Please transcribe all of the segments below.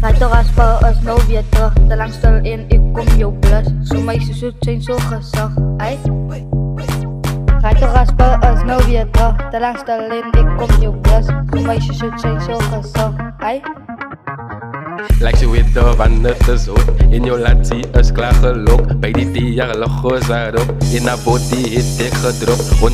Ga toch afspelen als nou weer terug. Te lang stil in, ik kom jou plus. Zo meisjes zoet zijn zo gezag. Ai. Ga toch afspelen als nou weer terug. Te lang stil in, ik kom jou plus. Zo meisjes zoet zijn zo gezag. Ai. Like ze weten wanneer het is ook. In jouw latie is klaar gelokt. Bij die 10 jaar logo daarop. In haar body heeft ik gedropt. On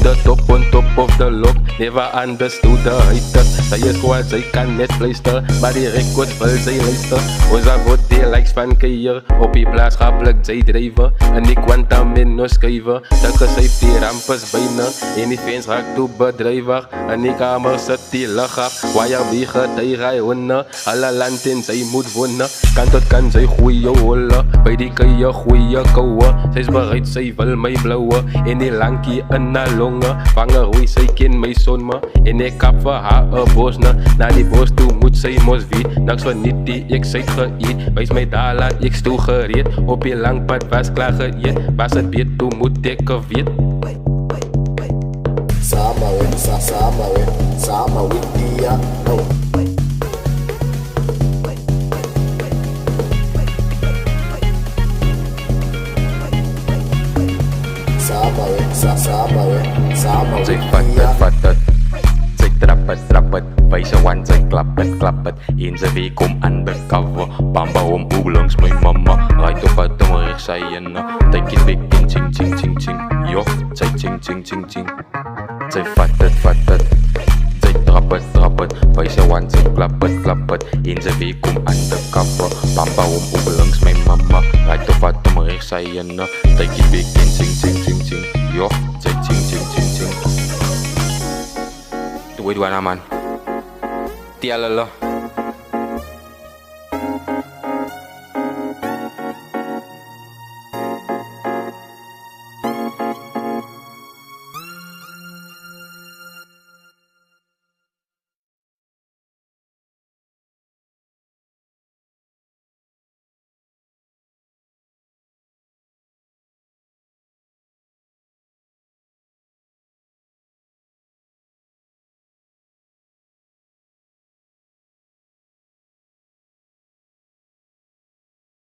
top of the lock. Never understood the haters. Zij is gewoon, zij kan net pleister. Maar die records wil zij luister. Onze body likes van keer. Op die plaatschappelijk zij drijven. En ik want aan minus schrijven. Dat gezeef die ramp is bijna. En die fans raakt toe bedrijvig. En die kamer zit die lach af. Waar je wiegen, die rij winnen. Alle land in zij moet wonen. Kant tot kant, zij goeie hollen. Bij die keie goeie kouwen. Zij is bereid, zij wil mij blauwen. In die lankie in haar longen. Vangen roei, zij ken mij zoon me. In die kap voor haar een bosne. Naar die bos toe moet zij mos wie. Niks van niet die ik zij geëet. Wijs mij daar laat ik stoel gereed. Op die lang pad was klaar geëet. Was het beet, toen moet ik er weet. Sama with dia. Zij vat het, zij trap het, wijs je want zij klap het. In zijn week om undercover, bamba om oe langs mijn mama. Right op het om recht zij en take it big in ching. Yo, zij ching. Zij vat het, zij trap het, wijs je want zij klap het. In zijn week om undercover, bamba om oe langs mijn mama. Right op het om recht zij en take it big in ching. Yo, zij ching. Doe het man. Tialala.